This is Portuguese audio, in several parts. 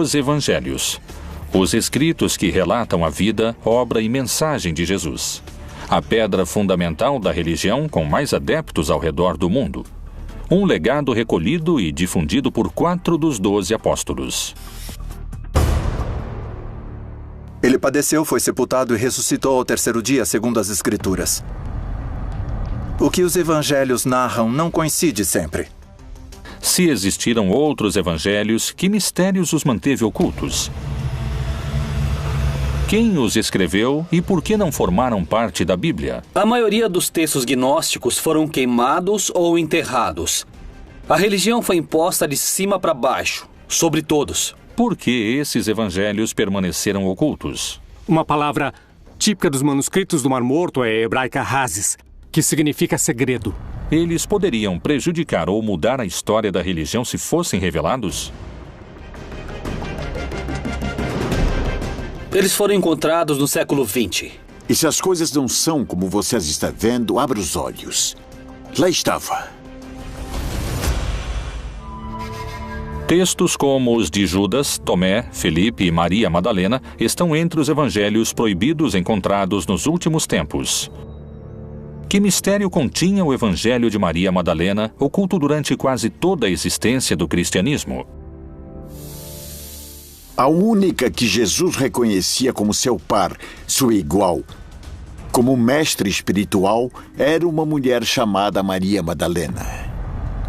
Os Evangelhos. Os escritos que relatam a vida, obra e mensagem de Jesus. A pedra fundamental da religião com mais adeptos ao redor do mundo. Um legado recolhido e difundido por 4 dos 12 apóstolos. Ele padeceu, foi sepultado e ressuscitou ao 3º dia, segundo as Escrituras. O que os evangelhos narram não coincide sempre. Se existiram outros evangelhos, que mistérios os manteve ocultos? Quem os escreveu e por que não formaram parte da Bíblia? A maioria dos textos gnósticos foram queimados ou enterrados. A religião foi imposta de cima para baixo, sobre todos. Por que esses evangelhos permaneceram ocultos? Uma palavra típica dos manuscritos do Mar Morto é hebraica hazes, que significa segredo. Eles poderiam prejudicar ou mudar a história da religião se fossem revelados? Eles foram encontrados no século XX. E se as coisas não são como você as está vendo, abra os olhos. Lá estava. Textos como os de Judas, Tomé, Felipe e Maria Madalena estão entre os evangelhos proibidos encontrados nos últimos tempos. Que mistério continha o evangelho de Maria Madalena, oculto durante quase toda a existência do cristianismo? A única que Jesus reconhecia como seu par, sua igual, como mestre espiritual, era uma mulher chamada Maria Madalena.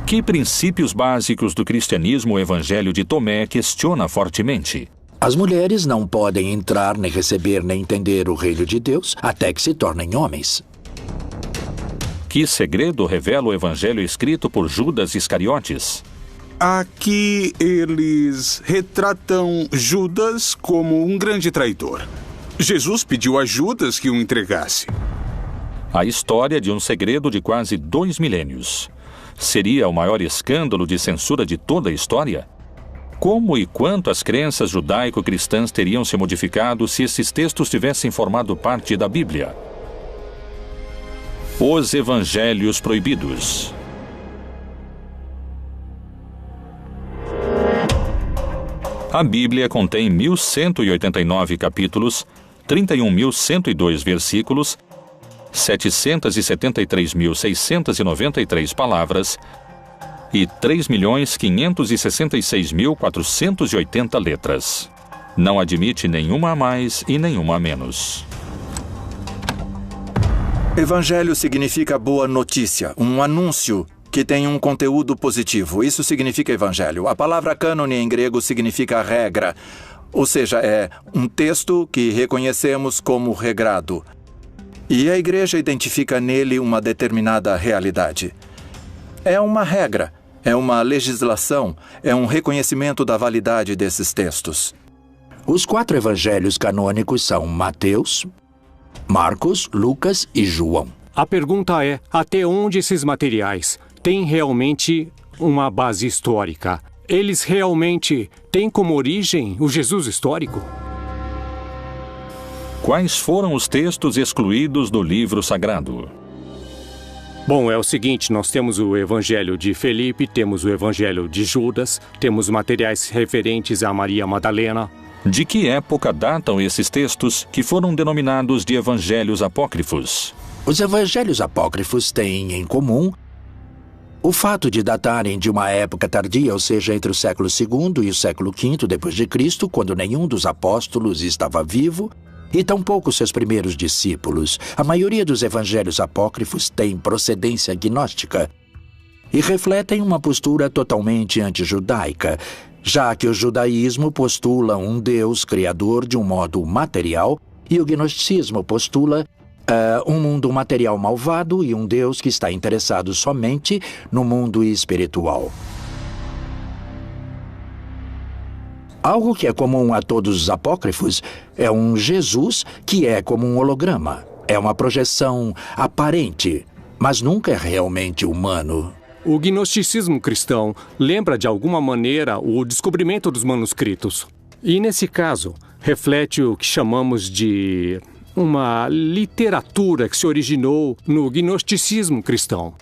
Que princípios básicos do cristianismo o evangelho de Tomé questiona fortemente? As mulheres não podem entrar, nem receber, nem entender o reino de Deus até que se tornem homens. Que segredo revela o evangelho escrito por Judas Iscariotes? Aqui eles retratam Judas como um grande traidor. Jesus pediu a Judas que o entregasse. A história de um segredo de quase 2 milênios. Seria o maior escândalo de censura de toda a história? Como e quanto as crenças judaico-cristãs teriam se modificado se esses textos tivessem formado parte da Bíblia? Os Evangelhos Proibidos. A Bíblia contém 1.189 capítulos, 31.102 versículos, 773.693 palavras e 3.566.480 letras. Não admite nenhuma a mais e nenhuma a menos. Evangelho significa boa notícia, um anúncio que tem um conteúdo positivo. Isso significa evangelho. A palavra cânone em grego significa regra, ou seja, é um texto que reconhecemos como regrado. E a igreja identifica nele uma determinada realidade. É uma regra, é uma legislação, é um reconhecimento da validade desses textos. Os 4 evangelhos canônicos são Mateus, Marcos, Lucas e João. A pergunta é, até onde esses materiais têm realmente uma base histórica? Eles realmente têm como origem o Jesus histórico? Quais foram os textos excluídos do livro sagrado? Bom, é o seguinte, nós temos o Evangelho de Felipe, temos o Evangelho de Judas, temos materiais referentes a Maria Madalena. De que época datam esses textos que foram denominados de evangelhos apócrifos? Os evangelhos apócrifos têm em comum o fato de datarem de uma época tardia, ou seja, entre o século II e o século V depois de Cristo, quando nenhum dos apóstolos estava vivo, e tampouco seus primeiros discípulos. A maioria dos evangelhos apócrifos tem procedência gnóstica e refletem uma postura totalmente antijudaica, já que o judaísmo postula um Deus criador de um modo material e o gnosticismo postula um mundo material malvado e um Deus que está interessado somente no mundo espiritual. Algo que é comum a todos os apócrifos é um Jesus que é como um holograma. É uma projeção aparente, mas nunca é realmente humano. O gnosticismo cristão lembra de alguma maneira o descobrimento dos manuscritos. E nesse caso, reflete o que chamamos de uma literatura que se originou no gnosticismo cristão,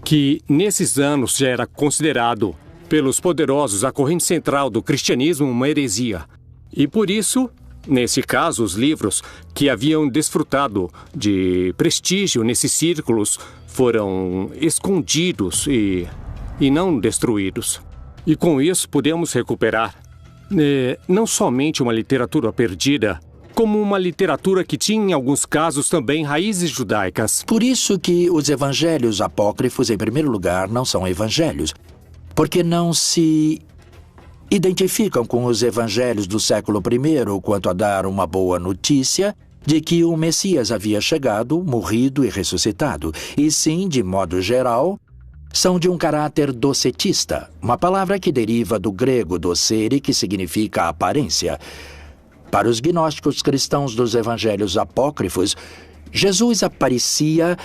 que nesses anos já era considerado pelos poderosos a corrente central do cristianismo uma heresia. E por isso, nesse caso, os livros que haviam desfrutado de prestígio nesses círculos foram escondidos e não destruídos. E com isso podemos recuperar não somente uma literatura perdida, como uma literatura que tinha, em alguns casos, também raízes judaicas. Por isso que os evangelhos apócrifos, em primeiro lugar, não são evangelhos, porque não se identificam com os evangelhos do século I quanto a dar uma boa notícia de que o Messias havia chegado, morrido e ressuscitado, e sim, de modo geral, são de um caráter docetista, uma palavra que deriva do grego docere, que significa aparência. Para os gnósticos cristãos dos evangelhos apócrifos, Jesus aparecia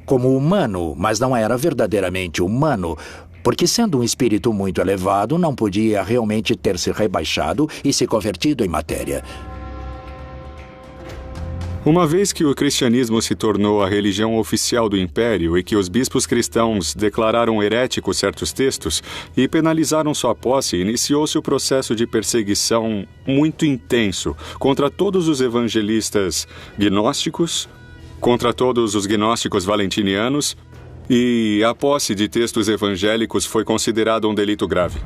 como humano, mas não era verdadeiramente humano, porque, sendo um espírito muito elevado, não podia realmente ter se rebaixado e se convertido em matéria. Uma vez que o cristianismo se tornou a religião oficial do império e que os bispos cristãos declararam heréticos certos textos e penalizaram sua posse, iniciou-se o processo de perseguição muito intenso contra todos os evangelistas gnósticos, contra todos os gnósticos valentinianos, e a posse de textos evangélicos foi considerada um delito grave.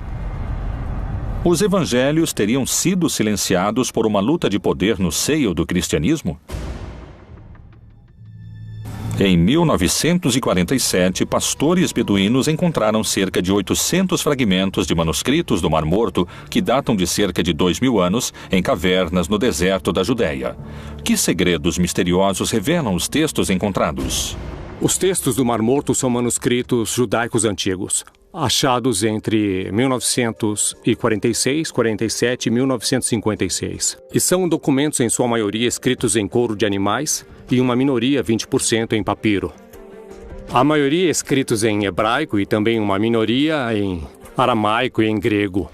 Os evangelhos teriam sido silenciados por uma luta de poder no seio do cristianismo? Em 1947, pastores beduínos encontraram cerca de 800 fragmentos de manuscritos do Mar Morto que datam de cerca de 2000 anos em cavernas no deserto da Judéia. Que segredos misteriosos revelam os textos encontrados? Os textos do Mar Morto são manuscritos judaicos antigos, achados entre 1946, 47 e 1956. E são documentos, em sua maioria, escritos em couro de animais e uma minoria, 20%, em papiro. A maioria escritos em hebraico e também uma minoria em aramaico e em grego.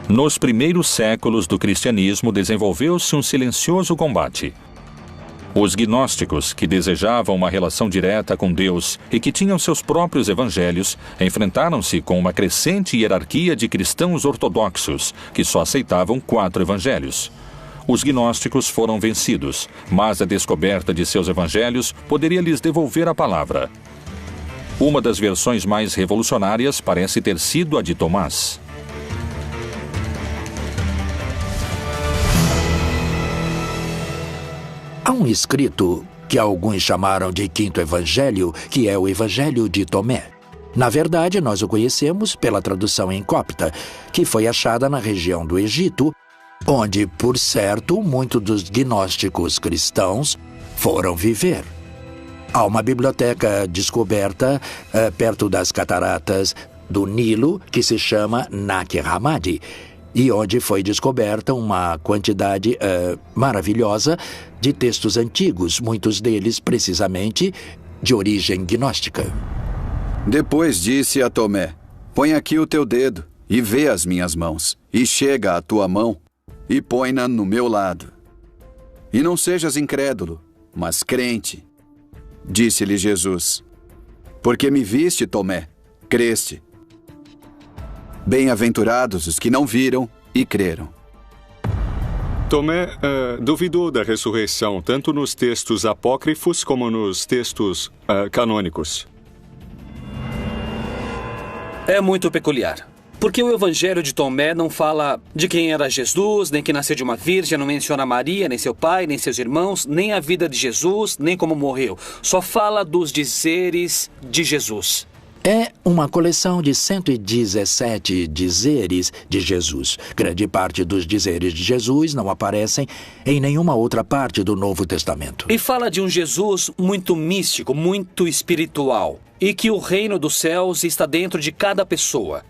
Nos primeiros séculos do cristianismo desenvolveu-se um silencioso combate. Os gnósticos, que desejavam uma relação direta com Deus e que tinham seus próprios evangelhos, enfrentaram-se com uma crescente hierarquia de cristãos ortodoxos, que só aceitavam 4 evangelhos. Os gnósticos foram vencidos, mas a descoberta de seus evangelhos poderia lhes devolver a palavra. Uma das versões mais revolucionárias parece ter sido a de Tomás. Há um escrito que alguns chamaram de Quinto Evangelho, que é o Evangelho de Tomé. Na verdade, nós o conhecemos pela tradução em copta, que foi achada na região do Egito, onde, por certo, muitos dos gnósticos cristãos foram viver. Há uma biblioteca descoberta perto das cataratas do Nilo, que se chama Nag Hammadi, e onde foi descoberta uma quantidade maravilhosa de textos antigos, muitos deles, precisamente, de origem gnóstica. Depois disse a Tomé: põe aqui o teu dedo e vê as minhas mãos, e chega a tua mão e põe-na no meu lado. E não sejas incrédulo, mas crente. Disse-lhe Jesus: porque me viste, Tomé, creste. Bem-aventurados os que não viram e creram. Tomé duvidou da ressurreição, tanto nos textos apócrifos como nos textos canônicos. É muito peculiar. Porque o Evangelho de Tomé não fala de quem era Jesus, nem que nasceu de uma virgem, não menciona Maria, nem seu pai, nem seus irmãos, nem a vida de Jesus, nem como morreu. Só fala dos dizeres de Jesus. É uma coleção de 117 dizeres de Jesus. Grande parte dos dizeres de Jesus não aparecem em nenhuma outra parte do Novo Testamento. E fala de um Jesus muito místico, muito espiritual. E que o reino dos céus está dentro de cada pessoa.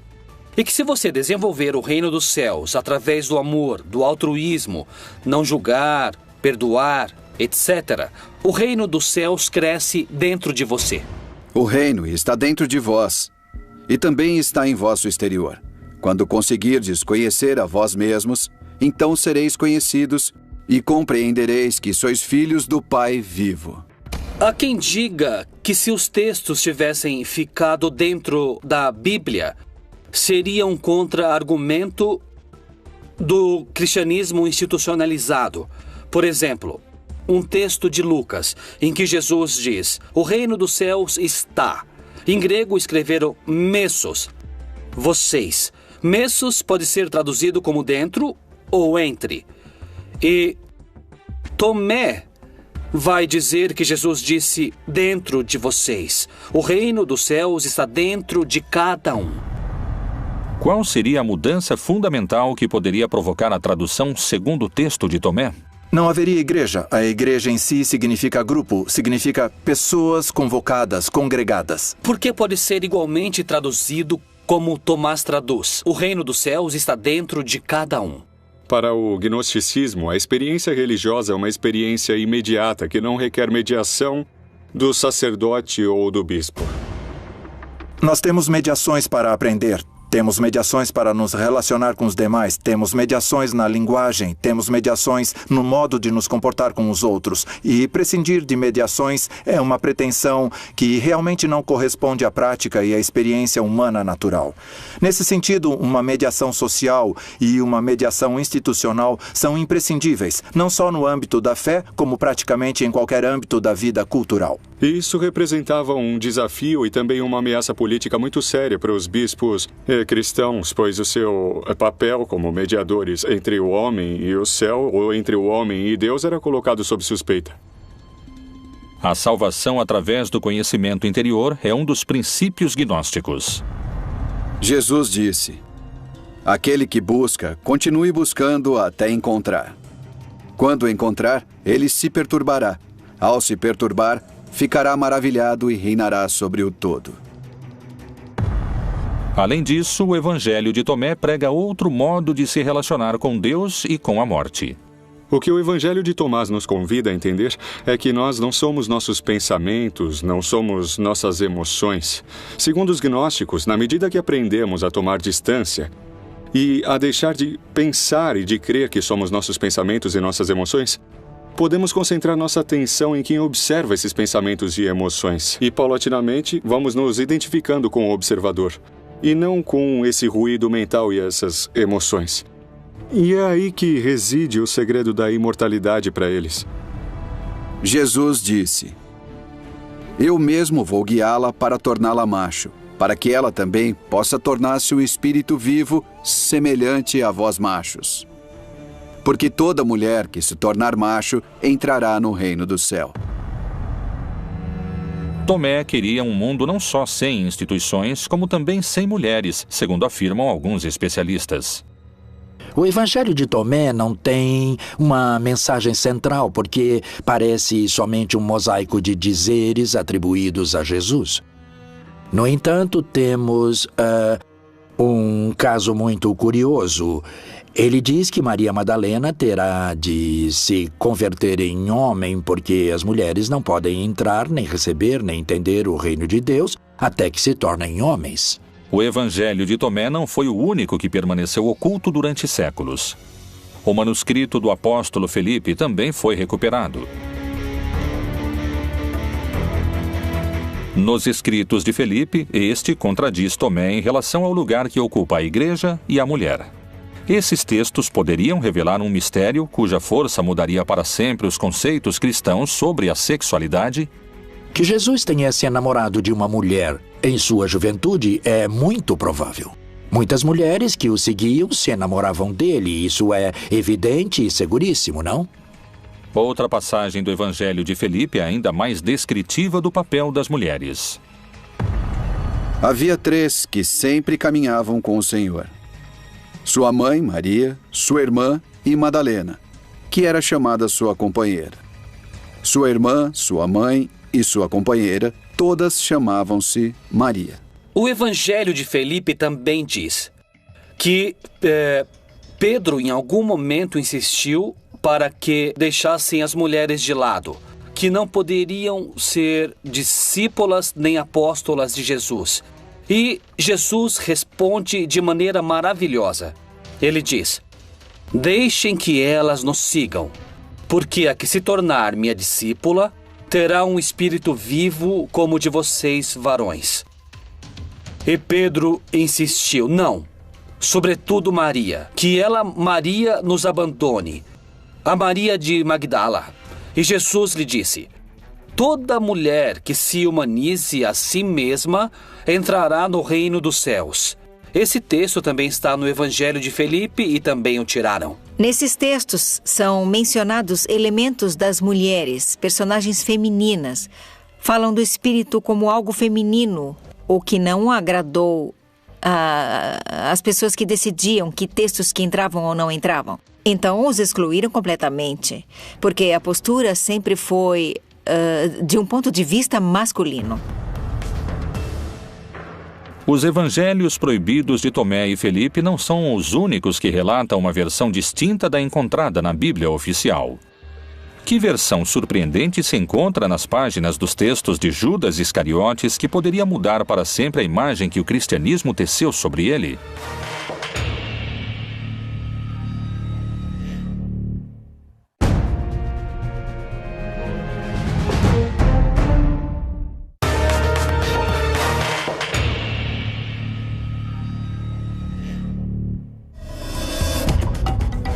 E que se você desenvolver o reino dos céus através do amor, do altruísmo, não julgar, perdoar, etc., o reino dos céus cresce dentro de você. O reino está dentro de vós, e também está em vosso exterior. Quando conseguirdes conhecer a vós mesmos, então sereis conhecidos e compreendereis que sois filhos do Pai vivo. Há quem diga que se os textos tivessem ficado dentro da Bíblia, seria um contra-argumento do cristianismo institucionalizado. Por exemplo, um texto de Lucas, em que Jesus diz: o reino dos céus está. Em grego escreveram messos, vocês. Messos pode ser traduzido como dentro ou entre. E Tomé vai dizer que Jesus disse dentro de vocês. O reino dos céus está dentro de cada um. Qual seria a mudança fundamental que poderia provocar a tradução segundo o texto de Tomé? Não haveria igreja. A igreja em si significa grupo, significa pessoas convocadas, congregadas. Por que pode ser igualmente traduzido como Tomás traduz? O reino dos céus está dentro de cada um. Para o gnosticismo, a experiência religiosa é uma experiência imediata que não requer mediação do sacerdote ou do bispo. Nós temos mediações para aprender. Temos mediações para nos relacionar com os demais, temos mediações na linguagem, temos mediações no modo de nos comportar com os outros. E prescindir de mediações é uma pretensão que realmente não corresponde à prática e à experiência humana natural. Nesse sentido, uma mediação social e uma mediação institucional são imprescindíveis, não só no âmbito da fé, como praticamente em qualquer âmbito da vida cultural. Isso representava um desafio e também uma ameaça política muito séria para os bispos cristãos, pois o seu papel como mediadores entre o homem e o céu, ou entre o homem e Deus, era colocado sob suspeita. A salvação através do conhecimento interior é um dos princípios gnósticos. Jesus disse: aquele que busca, continue buscando até encontrar. Quando encontrar, ele se perturbará. Ao se perturbar, ficará maravilhado e reinará sobre o todo. Além disso, o Evangelho de Tomé prega outro modo de se relacionar com Deus e com a morte. O que o Evangelho de Tomás nos convida a entender é que nós não somos nossos pensamentos, não somos nossas emoções. Segundo os gnósticos, na medida que aprendemos a tomar distância e a deixar de pensar e de crer que somos nossos pensamentos e nossas emoções, podemos concentrar nossa atenção em quem observa esses pensamentos e emoções. E, paulatinamente, vamos nos identificando com o observador, e não com esse ruído mental e essas emoções. E é aí que reside o segredo da imortalidade para eles. Jesus disse: eu mesmo vou guiá-la para torná-la macho, para que ela também possa tornar-se um espírito vivo semelhante a vós machos. Porque toda mulher que se tornar macho entrará no reino do céu. Tomé queria um mundo não só sem instituições, como também sem mulheres, segundo afirmam alguns especialistas. O Evangelho de Tomé não tem uma mensagem central, porque parece somente um mosaico de dizeres atribuídos a Jesus. No entanto, temos um caso muito curioso. Ele diz que Maria Madalena terá de se converter em homem porque as mulheres não podem entrar, nem receber, nem entender o reino de Deus até que se tornem homens. O Evangelho de Tomé não foi o único que permaneceu oculto durante séculos. O manuscrito do apóstolo Felipe também foi recuperado. Nos escritos de Felipe, este contradiz Tomé em relação ao lugar que ocupa a igreja e a mulher. Esses textos poderiam revelar um mistério cuja força mudaria para sempre os conceitos cristãos sobre a sexualidade. Que Jesus tenha se enamorado de uma mulher em sua juventude é muito provável. Muitas mulheres que o seguiam se enamoravam dele, isso é evidente e seguríssimo, não? Outra passagem do Evangelho de Felipe é ainda mais descritiva do papel das mulheres. Havia 3 que sempre caminhavam com o Senhor: sua mãe, Maria, sua irmã e Madalena, que era chamada sua companheira. Sua irmã, sua mãe e sua companheira, todas chamavam-se Maria. O Evangelho de Felipe também diz que Pedro, em algum momento, insistiu para que deixassem as mulheres de lado, que não poderiam ser discípulas nem apóstolas de Jesus. E Jesus responde de maneira maravilhosa. Ele diz: deixem que elas nos sigam, porque a que se tornar minha discípula terá um espírito vivo como o de vocês, varões. E Pedro insistiu, não, sobretudo Maria, que ela, Maria, nos abandone, a Maria de Magdala. E Jesus lhe disse, toda mulher que se humanize a si mesma entrará no reino dos céus. Esse texto também está no Evangelho de Felipe e também o tiraram. Nesses textos são mencionados elementos das mulheres, personagens femininas. Falam do espírito como algo feminino, o que não agradou às pessoas que decidiam que textos que entravam ou não entravam. Então os excluíram completamente, porque a postura sempre foi de um ponto de vista masculino. Os evangelhos proibidos de Tomé e Felipe não são os únicos que relatam uma versão distinta da encontrada na Bíblia oficial. Que versão surpreendente se encontra nas páginas dos textos de Judas Iscariotes que poderia mudar para sempre a imagem que o cristianismo teceu sobre ele?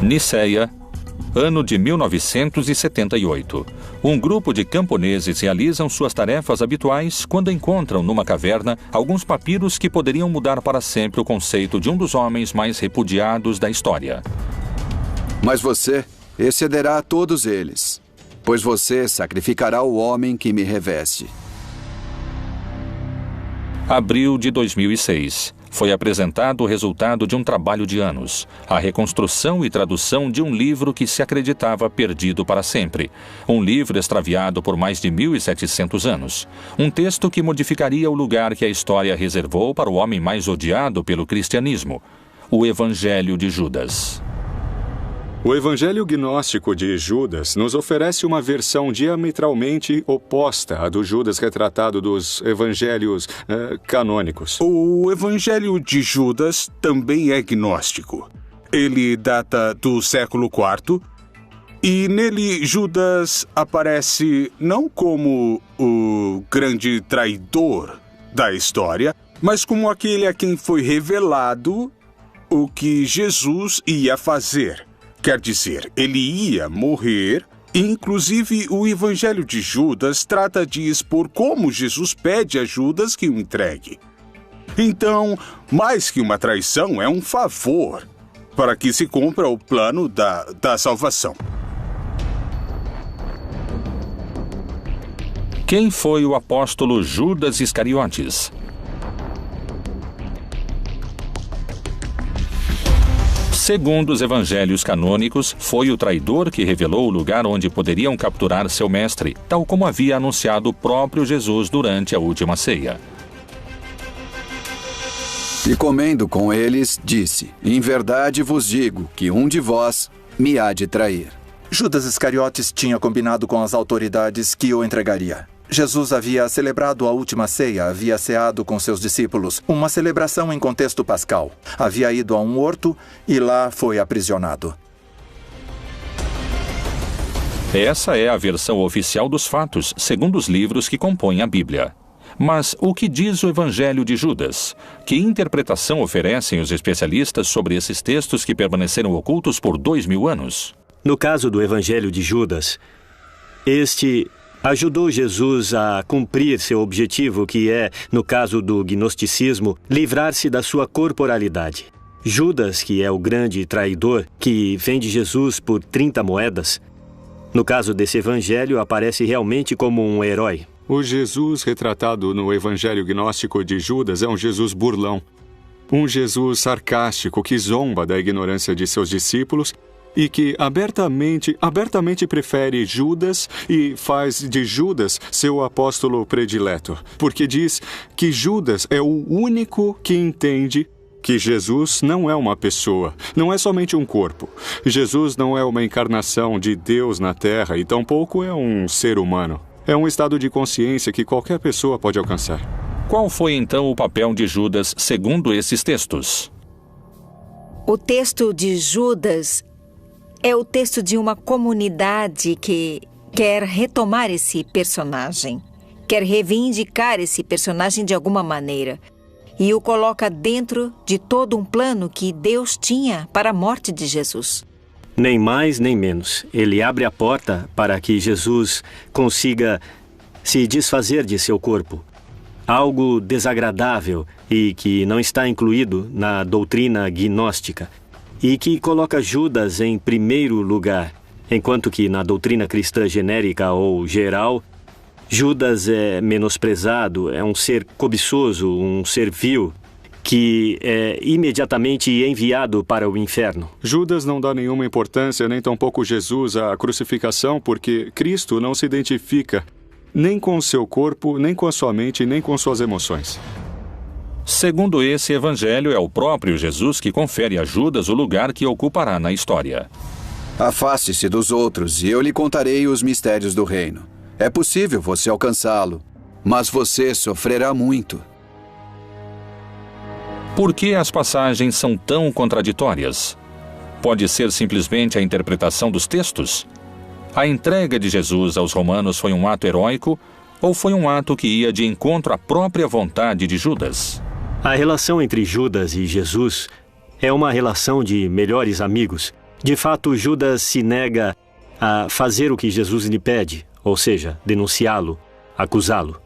Niceia, ano de 1978. Um grupo de camponeses realizam suas tarefas habituais quando encontram numa caverna alguns papiros que poderiam mudar para sempre o conceito de um dos homens mais repudiados da história. Mas você excederá a todos eles, pois você sacrificará o homem que me reveste. Abril de 2006. Foi apresentado o resultado de um trabalho de anos, a reconstrução e tradução de um livro que se acreditava perdido para sempre. Um livro extraviado por mais de 1.700 anos. Um texto que modificaria o lugar que a história reservou para o homem mais odiado pelo cristianismo, o Evangelho de Judas. O Evangelho Gnóstico de Judas nos oferece uma versão diametralmente oposta à do Judas retratado dos evangelhos canônicos. O Evangelho de Judas também é gnóstico. Ele data do século IV e nele Judas aparece não como o grande traidor da história, mas como aquele a quem foi revelado o que Jesus ia fazer. Quer dizer, ele ia morrer. Inclusive, o Evangelho de Judas trata de expor como Jesus pede a Judas que o entregue. Então, mais que uma traição, é um favor para que se cumpra o plano da salvação. Quem foi o apóstolo Judas Iscariotes? Segundo os evangelhos canônicos, foi o traidor que revelou o lugar onde poderiam capturar seu mestre, tal como havia anunciado o próprio Jesus durante a última ceia. E comendo com eles, disse, em verdade vos digo que um de vós me há de trair. Judas Iscariotes tinha combinado com as autoridades que o entregaria. Jesus havia celebrado a última ceia, havia ceado com seus discípulos, uma celebração em contexto pascal. Havia ido a um horto e lá foi aprisionado. Essa é a versão oficial dos fatos, segundo os livros que compõem a Bíblia. Mas o que diz o Evangelho de Judas? Que interpretação oferecem os especialistas sobre esses textos que permaneceram ocultos por 2000 anos? No caso do Evangelho de Judas, este ajudou Jesus a cumprir seu objetivo, que é, no caso do gnosticismo, livrar-se da sua corporalidade. Judas, que é o grande traidor, que vende Jesus por 30 moedas, no caso desse evangelho, aparece realmente como um herói. O Jesus retratado no Evangelho Gnóstico de Judas é um Jesus burlão. Um Jesus sarcástico que zomba da ignorância de seus discípulos e que abertamente prefere Judas e faz de Judas seu apóstolo predileto, porque diz que Judas é o único que entende que Jesus não é uma pessoa, não é somente um corpo. Jesus não é uma encarnação de Deus na Terra e tampouco é um ser humano. É um estado de consciência que qualquer pessoa pode alcançar. Qual foi então o papel de Judas segundo esses textos? O texto de Judas é o texto de uma comunidade que quer retomar esse personagem, quer reivindicar esse personagem de alguma maneira e o coloca dentro de todo um plano que Deus tinha para a morte de Jesus. Nem mais nem menos. Ele abre a porta para que Jesus consiga se desfazer de seu corpo. Algo desagradável e que não está incluído na doutrina gnóstica e que coloca Judas em primeiro lugar, enquanto que na doutrina cristã genérica ou geral, Judas é menosprezado, é um ser cobiçoso, um ser vil, que é imediatamente enviado para o inferno. Judas não dá nenhuma importância, nem tampouco Jesus, à crucificação, porque Cristo não se identifica nem com seu corpo, nem com a sua mente, nem com suas emoções. Segundo esse evangelho, é o próprio Jesus que confere a Judas o lugar que ocupará na história. Afaste-se dos outros e eu lhe contarei os mistérios do reino. É possível você alcançá-lo, mas você sofrerá muito. Por que as passagens são tão contraditórias? Pode ser simplesmente a interpretação dos textos? A entrega de Jesus aos romanos foi um ato heróico ou foi um ato que ia de encontro à própria vontade de Judas? A relação entre Judas e Jesus é uma relação de melhores amigos. De fato, Judas se nega a fazer o que Jesus lhe pede, ou seja, denunciá-lo, acusá-lo.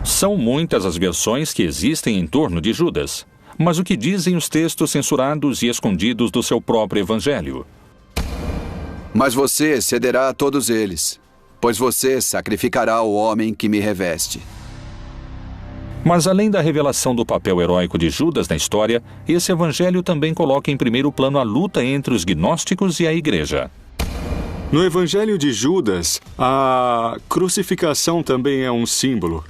São muitas as versões que existem em torno de Judas. Mas o que dizem os textos censurados e escondidos do seu próprio evangelho? Mas você cederá a todos eles, pois você sacrificará o homem que me reveste. Mas além da revelação do papel heróico de Judas na história, esse evangelho também coloca em primeiro plano a luta entre os gnósticos e a igreja. No evangelho de Judas, a crucificação também é um símbolo.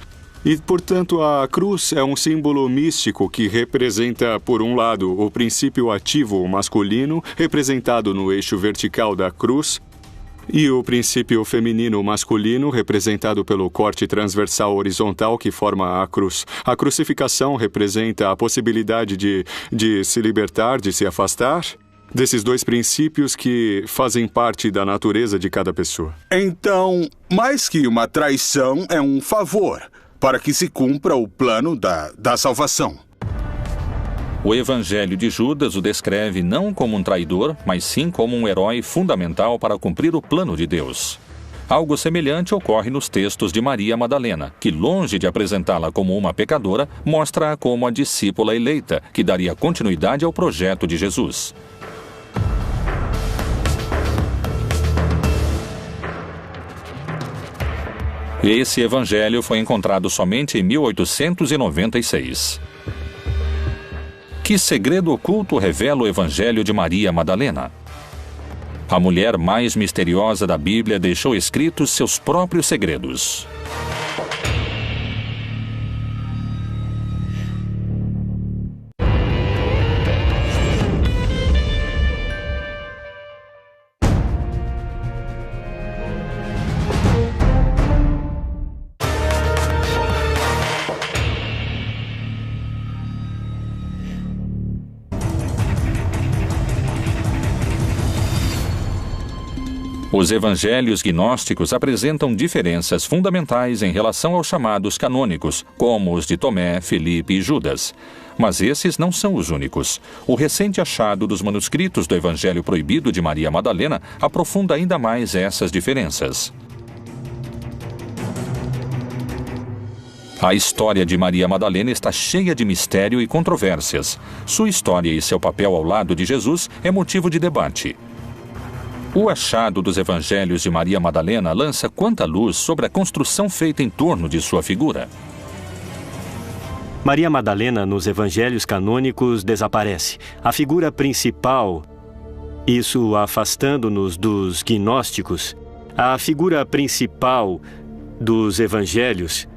E, portanto, a cruz é um símbolo místico que representa, por um lado, o princípio ativo masculino, representado no eixo vertical da cruz, e o princípio feminino masculino, representado pelo corte transversal horizontal que forma a cruz. A crucificação representa a possibilidade de se libertar, de se afastar desses dois princípios que fazem parte da natureza de cada pessoa. Então, mais que uma traição, é um favor para que se cumpra o plano da salvação. O evangelho de Judas o descreve não como um traidor, mas sim como um herói fundamental para cumprir o plano de Deus. Algo semelhante ocorre nos textos de Maria Madalena, que, longe de apresentá-la como uma pecadora, mostra-a como a discípula eleita, que daria continuidade ao projeto de Jesus. Esse evangelho foi encontrado somente em 1896. Que segredo oculto revela o evangelho de Maria Madalena? A mulher mais misteriosa da Bíblia deixou escritos seus próprios segredos. Os evangelhos gnósticos apresentam diferenças fundamentais em relação aos chamados canônicos, como os de Tomé, Filipe e Judas. Mas esses não são os únicos. O recente achado dos manuscritos do Evangelho Proibido de Maria Madalena aprofunda ainda mais essas diferenças. A história de Maria Madalena está cheia de mistério e controvérsias. Sua história e seu papel ao lado de Jesus é motivo de debate. O achado dos evangelhos de Maria Madalena lança quanta luz sobre a construção feita em torno de sua figura. Maria Madalena, nos evangelhos canônicos, desaparece. A figura principal, isso afastando-nos dos gnósticos, a figura principal dos evangelhos,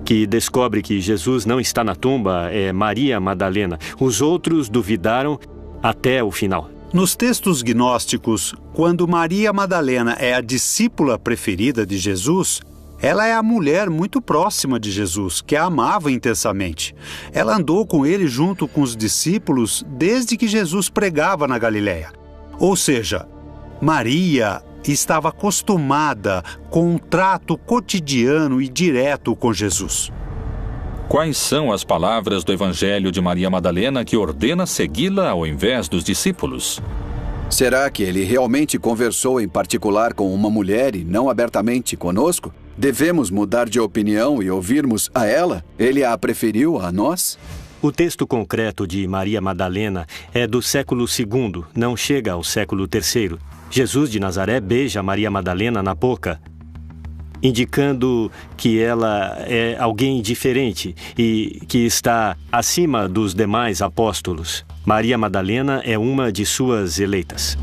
que descobre que Jesus não está na tumba, é Maria Madalena. Os outros duvidaram até o final. Nos textos gnósticos, quando Maria Madalena é a discípula preferida de Jesus, ela é a mulher muito próxima de Jesus, que a amava intensamente. Ela andou com ele junto com os discípulos desde que Jesus pregava na Galileia. Ou seja, Maria estava acostumada com um trato cotidiano e direto com Jesus. Quais são as palavras do Evangelho de Maria Madalena que ordena segui-la ao invés dos discípulos? Será que ele realmente conversou em particular com uma mulher e não abertamente conosco? Devemos mudar de opinião e ouvirmos a ela? Ele a preferiu a nós? O texto concreto de Maria Madalena é do século II, não chega ao século III. Jesus de Nazaré beija Maria Madalena na boca, indicando que ela é alguém diferente e que está acima dos demais apóstolos. Maria Madalena é uma de suas eleitas.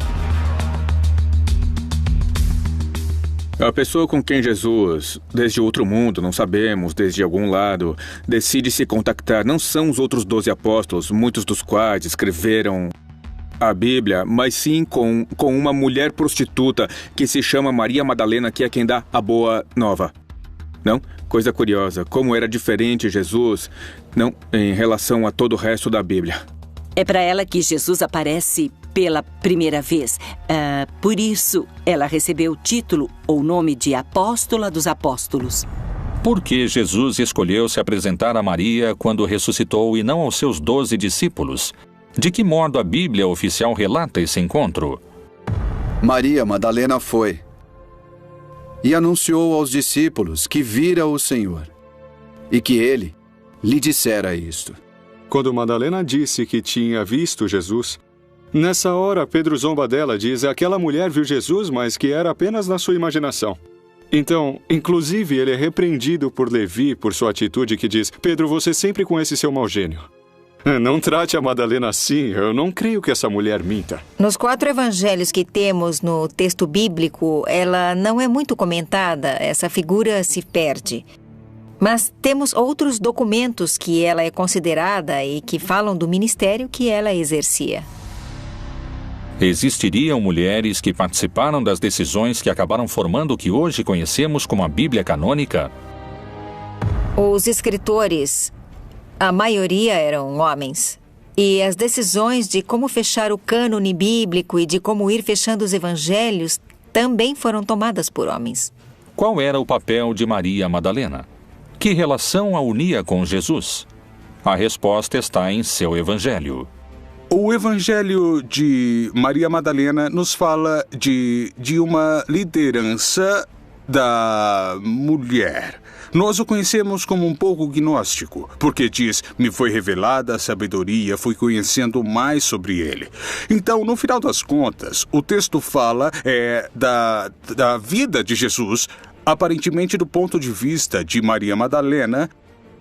A pessoa com quem Jesus, desde outro mundo, não sabemos, desde algum lado, decide se contactar não são os outros 12 apóstolos, muitos dos quais escreveram a Bíblia, mas sim com uma mulher prostituta que se chama Maria Madalena, que é quem dá a boa nova. Não? Coisa curiosa, como era diferente Jesus, não, em relação a todo o resto da Bíblia. É para ela que Jesus aparece pela primeira vez. Por isso, ela recebeu o título ou nome de Apóstola dos Apóstolos. Por que Jesus escolheu se apresentar a Maria quando ressuscitou e não aos seus 12 discípulos? De que modo a Bíblia oficial relata esse encontro? Maria Madalena foi e anunciou aos discípulos que vira o Senhor e que ele lhe dissera isto. Quando Madalena disse que tinha visto Jesus, nessa hora Pedro zomba dela, diz: aquela mulher viu Jesus, mas que era apenas na sua imaginação. Então, inclusive, ele é repreendido por Levi por sua atitude que diz: Pedro, você sempre com esse seu mau gênio. Não trate a Madalena assim, eu não creio que essa mulher minta. Nos 4 evangelhos que temos no texto bíblico, ela não é muito comentada, essa figura se perde. Mas temos outros documentos que ela é considerada e que falam do ministério que ela exercia. Existiriam mulheres que participaram das decisões que acabaram formando o que hoje conhecemos como a Bíblia canônica? Os escritores, a maioria eram homens. E as decisões de como fechar o cânone bíblico e de como ir fechando os evangelhos também foram tomadas por homens. Qual era o papel de Maria Madalena? Que relação a unia com Jesus? A resposta está em seu evangelho. O Evangelho de Maria Madalena nos fala de uma liderança da mulher. Nós o conhecemos como um pouco gnóstico, porque diz: me foi revelada a sabedoria, fui conhecendo mais sobre ele. Então, no final das contas, o texto fala da vida de Jesus, aparentemente do ponto de vista de Maria Madalena,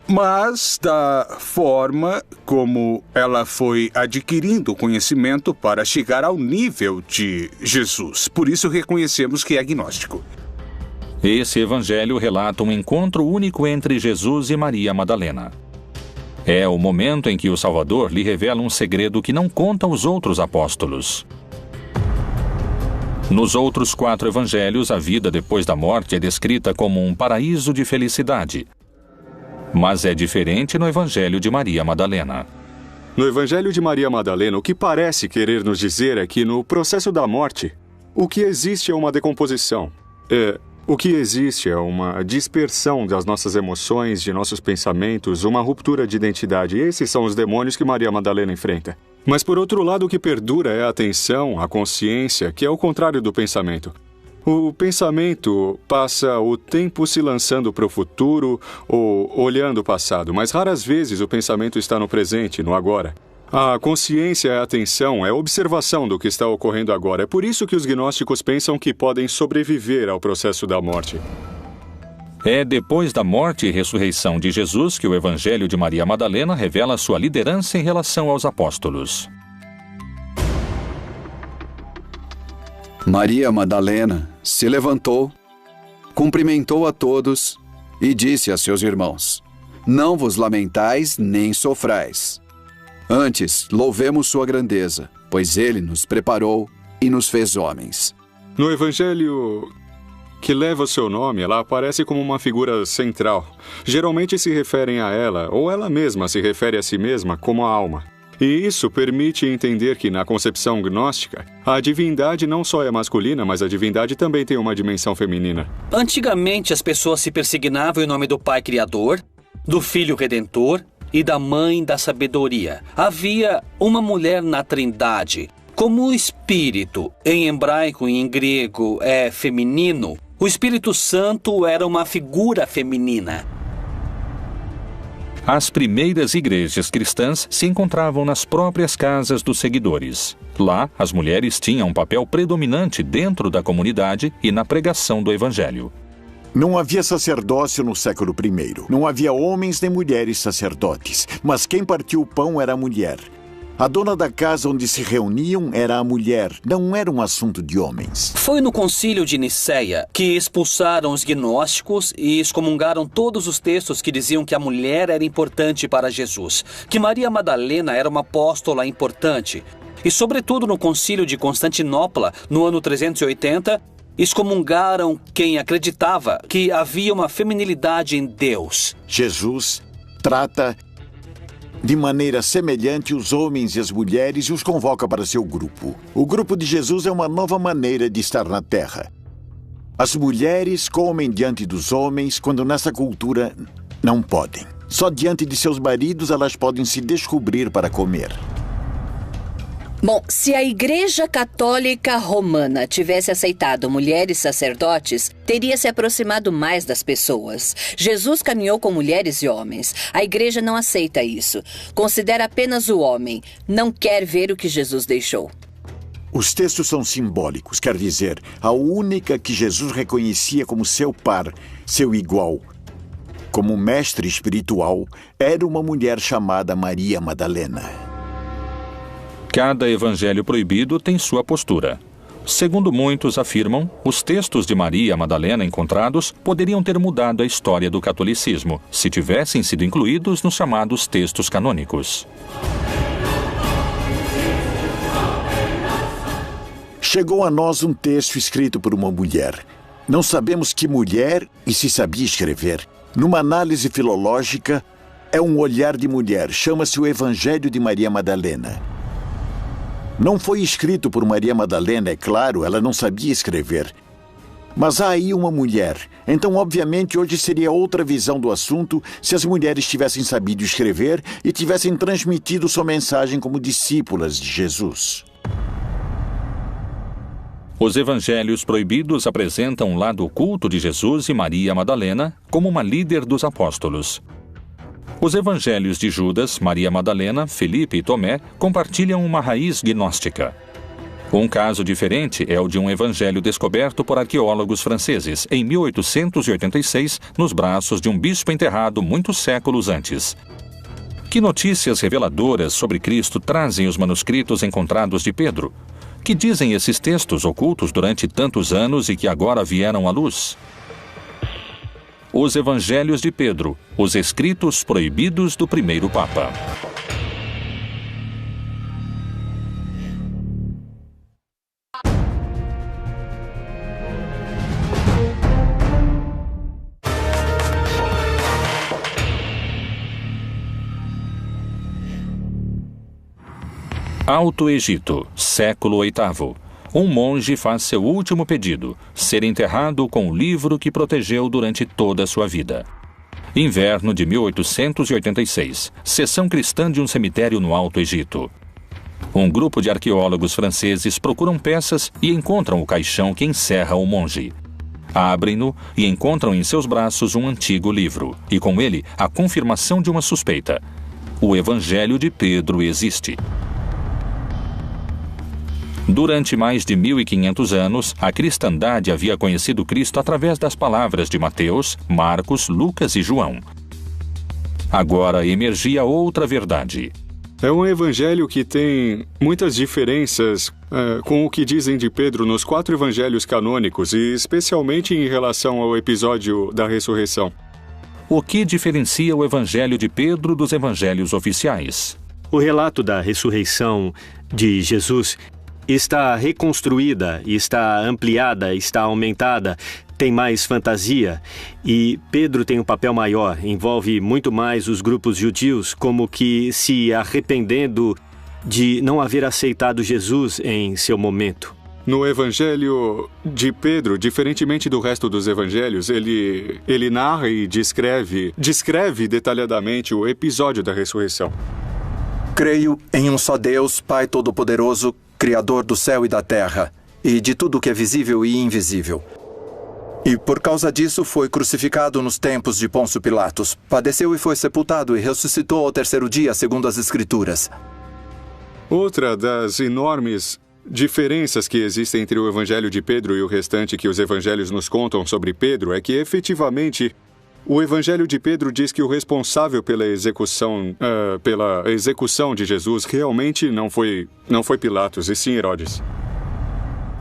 mas da forma como ela foi adquirindo conhecimento para chegar ao nível de Jesus. Por isso reconhecemos que é agnóstico. Esse evangelho relata um encontro único entre Jesus e Maria Madalena. É o momento em que o Salvador lhe revela um segredo que não conta aos outros apóstolos. Nos outros 4 evangelhos, a vida depois da morte é descrita como um paraíso de felicidade. Mas é diferente no Evangelho de Maria Madalena. No Evangelho de Maria Madalena, o que parece querer nos dizer é que no processo da morte, o que existe é uma decomposição. O que existe é uma dispersão das nossas emoções, de nossos pensamentos, uma ruptura de identidade. Esses são os demônios que Maria Madalena enfrenta. Mas, por outro lado, o que perdura é a atenção, a consciência, que é o contrário do pensamento. O pensamento passa o tempo se lançando para o futuro ou olhando o passado, mas raras vezes o pensamento está no presente, no agora. A consciência é a atenção, é a observação do que está ocorrendo agora. É por isso que os gnósticos pensam que podem sobreviver ao processo da morte. É depois da morte e ressurreição de Jesus que o Evangelho de Maria Madalena revela sua liderança em relação aos apóstolos. Maria Madalena se levantou, cumprimentou a todos e disse a seus irmãos: não vos lamentais nem sofrais. Antes, louvemos sua grandeza, pois ele nos preparou e nos fez homens. No Evangelho que leva o seu nome, ela aparece como uma figura central. Geralmente se referem a ela, ou ela mesma se refere a si mesma como a alma. E isso permite entender que, na concepção gnóstica, a divindade não só é masculina, mas a divindade também tem uma dimensão feminina. Antigamente, as pessoas se persignavam em nome do Pai Criador, do Filho Redentor e da Mãe da Sabedoria. Havia uma mulher na Trindade. Como o Espírito, em hebraico e em grego, é feminino, o Espírito Santo era uma figura feminina. As primeiras igrejas cristãs se encontravam nas próprias casas dos seguidores. Lá, as mulheres tinham um papel predominante dentro da comunidade e na pregação do Evangelho. Não havia sacerdócio no século I. Não havia homens nem mulheres sacerdotes, mas quem partiu o pão era a mulher. A dona da casa onde se reuniam era a mulher, não era um assunto de homens. Foi no concílio de Nicéia que expulsaram os gnósticos e excomungaram todos os textos que diziam que a mulher era importante para Jesus, que Maria Madalena era uma apóstola importante. E, sobretudo, no concílio de Constantinopla, no ano 380, excomungaram quem acreditava que havia uma feminilidade em Deus. Jesus trata de maneira semelhante os homens e as mulheres e os convoca para seu grupo. O grupo de Jesus é uma nova maneira de estar na Terra. As mulheres comem diante dos homens quando nessa cultura não podem. Só diante de seus maridos elas podem se descobrir para comer. Bom, se a Igreja Católica Romana tivesse aceitado mulheres sacerdotes, teria se aproximado mais das pessoas. Jesus caminhou com mulheres e homens. A Igreja não aceita isso. Considera apenas o homem. Não quer ver o que Jesus deixou. Os textos são simbólicos, quer dizer, a única que Jesus reconhecia como seu par, seu igual, como mestre espiritual, era uma mulher chamada Maria Madalena. Cada evangelho proibido tem sua postura. Segundo muitos afirmam, os textos de Maria Madalena encontrados poderiam ter mudado a história do catolicismo, se tivessem sido incluídos nos chamados textos canônicos. Chegou a nós um texto escrito por uma mulher. Não sabemos que mulher e se sabia escrever. Numa análise filológica, é um olhar de mulher. Chama-se o Evangelho de Maria Madalena. Não foi escrito por Maria Madalena, é claro, ela não sabia escrever. Mas há aí uma mulher. Então, obviamente, hoje seria outra visão do assunto se as mulheres tivessem sabido escrever e tivessem transmitido sua mensagem como discípulas de Jesus. Os evangelhos proibidos apresentam um lado oculto de Jesus e Maria Madalena como uma líder dos apóstolos. Os evangelhos de Judas, Maria Madalena, Felipe e Tomé compartilham uma raiz gnóstica. Um caso diferente é o de um evangelho descoberto por arqueólogos franceses em 1886, nos braços de um bispo enterrado muitos séculos antes. Que notícias reveladoras sobre Cristo trazem os manuscritos encontrados de Pedro? Que dizem esses textos ocultos durante tantos anos e que agora vieram à luz? Os Evangelhos de Pedro, os escritos proibidos do primeiro Papa. Alto Egito, século VIII. Um monge faz seu último pedido, ser enterrado com o livro que protegeu durante toda a sua vida. Inverno de 1886. Seção cristã de um cemitério no Alto Egito. Um grupo de arqueólogos franceses procuram peças e encontram o caixão que encerra o monge. Abrem-no e encontram em seus braços um antigo livro, e com ele a confirmação de uma suspeita. O Evangelho de Pedro existe. Durante mais de 1500 anos, a cristandade havia conhecido Cristo através das palavras de Mateus, Marcos, Lucas e João. Agora emergia outra verdade. É um evangelho que tem muitas diferenças com o que dizem de Pedro nos 4 evangelhos canônicos e especialmente em relação ao episódio da ressurreição. O que diferencia o evangelho de Pedro dos evangelhos oficiais? O relato da ressurreição de Jesus está reconstruída, está ampliada, está aumentada tem mais fantasia e Pedro tem um papel maior, envolve muito mais os grupos judeus, como que se arrependendo de não haver aceitado Jesus em seu momento. No Evangelho de Pedro, diferentemente do resto dos evangelhos, ele narra e descreve detalhadamente o episódio da ressurreição. Creio em um só Deus, Pai Todo-Poderoso, Criador do céu e da terra, e de tudo que é visível e invisível. E por causa disso foi crucificado nos tempos de Pôncio Pilatos, padeceu e foi sepultado e ressuscitou ao terceiro dia, segundo as Escrituras. Outra das enormes diferenças que existem entre o Evangelho de Pedro e o restante que os evangelhos nos contam sobre Pedro é que, efetivamente, o Evangelho de Pedro diz que o responsável pela execução de Jesus realmente não foi Pilatos, e sim Herodes.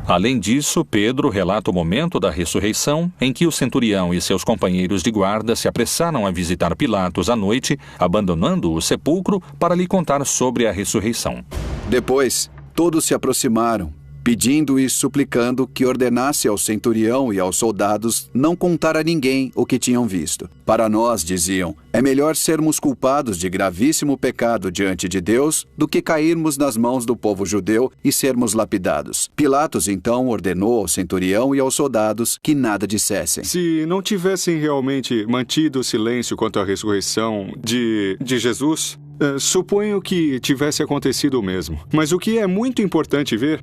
Além disso, Pedro relata o momento da ressurreição em que o centurião e seus companheiros de guarda se apressaram a visitar Pilatos à noite, abandonando o sepulcro para lhe contar sobre a ressurreição. Depois, todos se aproximaram, pedindo e suplicando que ordenasse ao centurião e aos soldados não contar a ninguém o que tinham visto. Para nós, diziam, é melhor sermos culpados de gravíssimo pecado diante de Deus do que cairmos nas mãos do povo judeu e sermos lapidados. Pilatos, então, ordenou ao centurião e aos soldados que nada dissessem. Se não tivessem realmente mantido silêncio quanto à ressurreição de Jesus, suponho que tivesse acontecido o mesmo. Mas o que é muito importante ver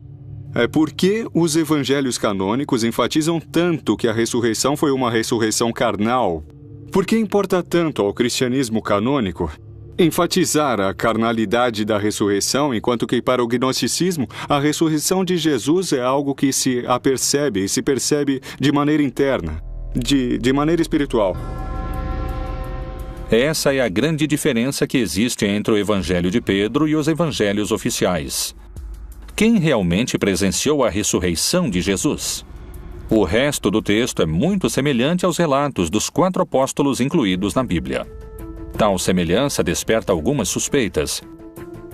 é por que os evangelhos canônicos enfatizam tanto que a ressurreição foi uma ressurreição carnal. Por que importa tanto ao cristianismo canônico enfatizar a carnalidade da ressurreição, enquanto que para o gnosticismo a ressurreição de Jesus é algo que se apercebe e se percebe de maneira interna, de maneira espiritual? Essa é a grande diferença que existe entre o Evangelho de Pedro e os evangelhos oficiais. Quem realmente presenciou a ressurreição de Jesus? O resto do texto é muito semelhante aos relatos dos 4 apóstolos incluídos na Bíblia. Tal semelhança desperta algumas suspeitas.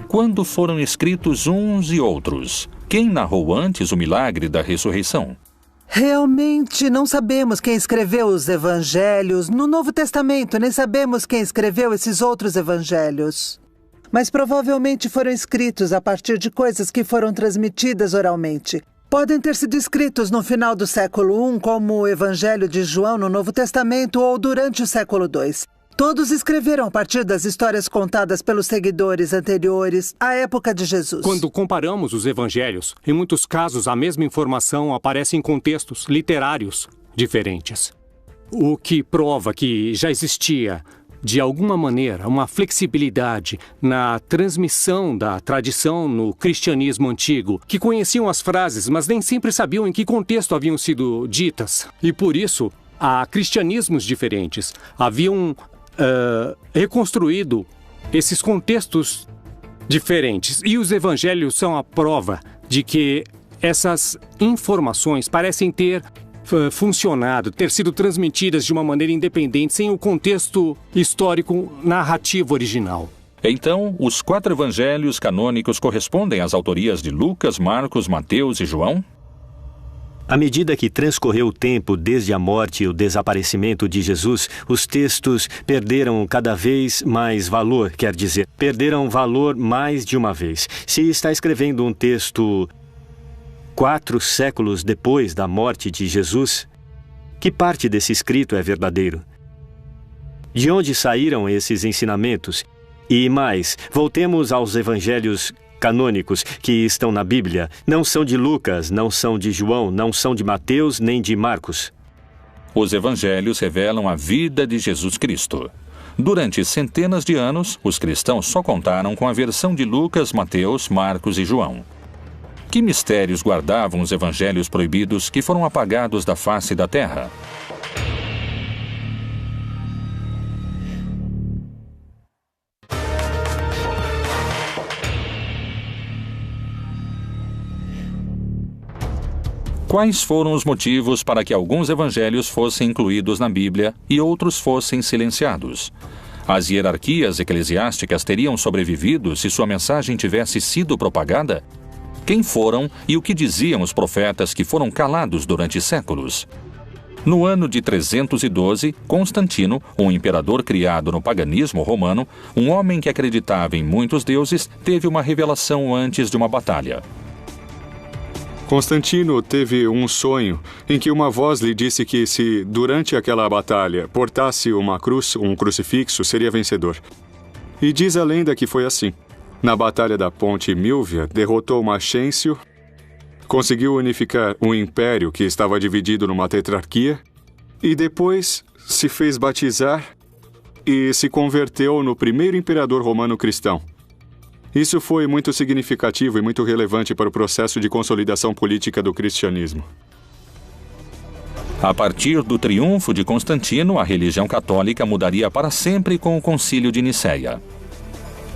Quando foram escritos uns e outros? Quem narrou antes o milagre da ressurreição? Realmente não sabemos quem escreveu os evangelhos no Novo Testamento, nem sabemos quem escreveu esses outros evangelhos. Mas provavelmente foram escritos a partir de coisas que foram transmitidas oralmente. Podem ter sido escritos no final do século I, como o Evangelho de João no Novo Testamento, ou durante o século II. Todos escreveram a partir das histórias contadas pelos seguidores anteriores à época de Jesus. Quando comparamos os evangelhos, em muitos casos a mesma informação aparece em contextos literários diferentes. O que prova que já existia, de alguma maneira, uma flexibilidade na transmissão da tradição no cristianismo antigo, que conheciam as frases, mas nem sempre sabiam em que contexto haviam sido ditas. E por isso, há cristianismos diferentes. Haviam reconstruído esses contextos diferentes. E os evangelhos são a prova de que essas informações parecem ter funcionado, ter sido transmitidas de uma maneira independente, sem o contexto histórico narrativo original. Então, os 4 evangelhos canônicos correspondem às autorias de Lucas, Marcos, Mateus e João? À medida que transcorreu o tempo desde a morte e o desaparecimento de Jesus, os textos perderam cada vez mais valor, quer dizer, perderam valor mais de uma vez. Se está escrevendo um texto 4 séculos depois da morte de Jesus, que parte desse escrito é verdadeiro? De onde saíram esses ensinamentos? E mais, voltemos aos evangelhos canônicos que estão na Bíblia. Não são de Lucas, não são de João, não são de Mateus nem de Marcos. Os evangelhos revelam a vida de Jesus Cristo. Durante centenas de anos, os cristãos só contaram com a versão de Lucas, Mateus, Marcos e João. Que mistérios guardavam os evangelhos proibidos que foram apagados da face da terra? Quais foram os motivos para que alguns evangelhos fossem incluídos na Bíblia e outros fossem silenciados? As hierarquias eclesiásticas teriam sobrevivido se sua mensagem tivesse sido propagada? Quem foram e o que diziam os profetas que foram calados durante séculos? No ano de 312, Constantino, um imperador criado no paganismo romano, um homem que acreditava em muitos deuses, teve uma revelação antes de uma batalha. Constantino teve um sonho em que uma voz lhe disse que se, durante aquela batalha, portasse uma cruz, um crucifixo, seria vencedor. E diz a lenda que foi assim. Na batalha da Ponte Milvia, derrotou Maxêncio, conseguiu unificar um império que estava dividido numa tetrarquia e depois se fez batizar e se converteu no primeiro imperador romano cristão. Isso foi muito significativo e muito relevante para o processo de consolidação política do cristianismo. A partir do triunfo de Constantino, a religião católica mudaria para sempre com o Concílio de Nicéia.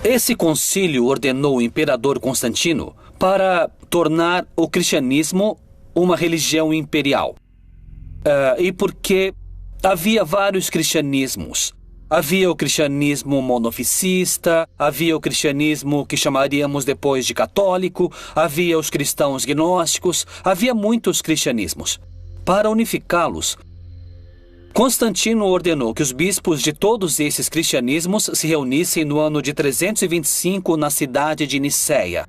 Esse concílio ordenou o imperador Constantino para tornar o cristianismo uma religião imperial. E porque havia vários cristianismos. Havia o cristianismo monofisista, havia o cristianismo que chamaríamos depois de católico, havia os cristãos gnósticos, havia muitos cristianismos. Para unificá-los, Constantino ordenou que os bispos de todos esses cristianismos se reunissem no ano de 325 na cidade de Nicéia,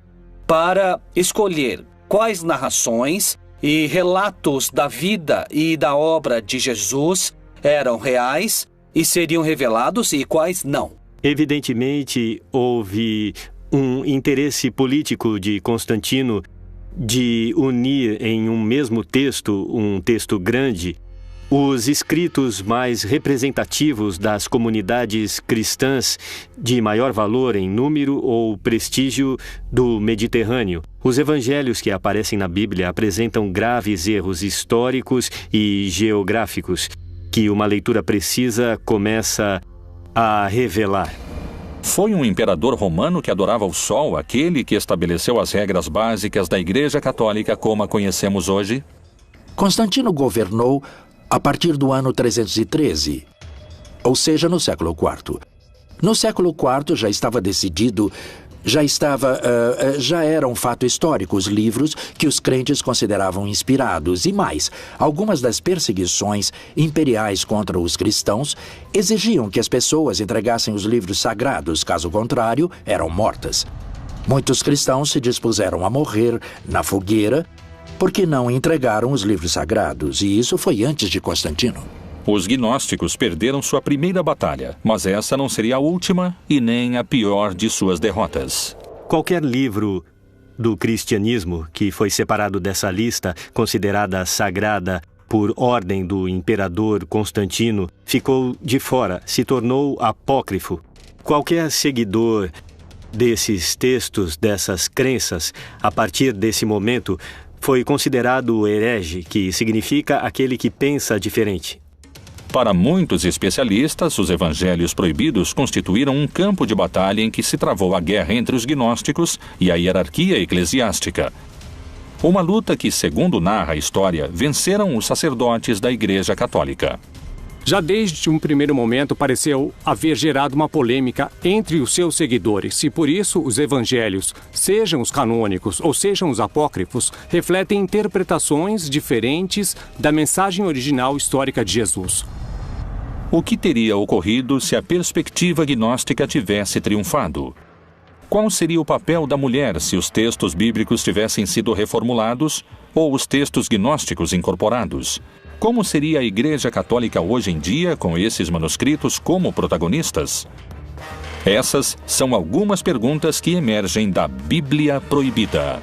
para escolher quais narrações e relatos da vida e da obra de Jesus eram reais e seriam revelados e quais não. Evidentemente, houve um interesse político de Constantino de unir em um mesmo texto, um texto grande, os escritos mais representativos das comunidades cristãs de maior valor em número ou prestígio do Mediterrâneo. Os evangelhos que aparecem na Bíblia apresentam graves erros históricos e geográficos que uma leitura precisa começa a revelar. Foi um imperador romano que adorava o sol, aquele que estabeleceu as regras básicas da Igreja Católica como a conhecemos hoje? Constantino governou a partir do ano 313, ou seja, no século IV. No século IV já estava decidido, já era um fato histórico os livros que os crentes consideravam inspirados. E mais, algumas das perseguições imperiais contra os cristãos exigiam que as pessoas entregassem os livros sagrados, caso contrário, eram mortas. Muitos cristãos se dispuseram a morrer na fogueira porque não entregaram os livros sagrados, e isso foi antes de Constantino. Os gnósticos perderam sua primeira batalha, mas essa não seria a última e nem a pior de suas derrotas. Qualquer livro do cristianismo que foi separado dessa lista, considerada sagrada por ordem do imperador Constantino, ficou de fora, se tornou apócrifo. Qualquer seguidor desses textos, dessas crenças, a partir desse momento, foi considerado herege, que significa aquele que pensa diferente. Para muitos especialistas, os evangelhos proibidos constituíram um campo de batalha em que se travou a guerra entre os gnósticos e a hierarquia eclesiástica. Uma luta que, segundo narra a história, venceram os sacerdotes da Igreja Católica. Já desde um primeiro momento pareceu haver gerado uma polêmica entre os seus seguidores, e por isso os evangelhos, sejam os canônicos ou sejam os apócrifos, refletem interpretações diferentes da mensagem original histórica de Jesus. O que teria ocorrido se a perspectiva gnóstica tivesse triunfado? Qual seria o papel da mulher se os textos bíblicos tivessem sido reformulados ou os textos gnósticos incorporados? Como seria a Igreja Católica hoje em dia com esses manuscritos como protagonistas? Essas são algumas perguntas que emergem da Bíblia Proibida.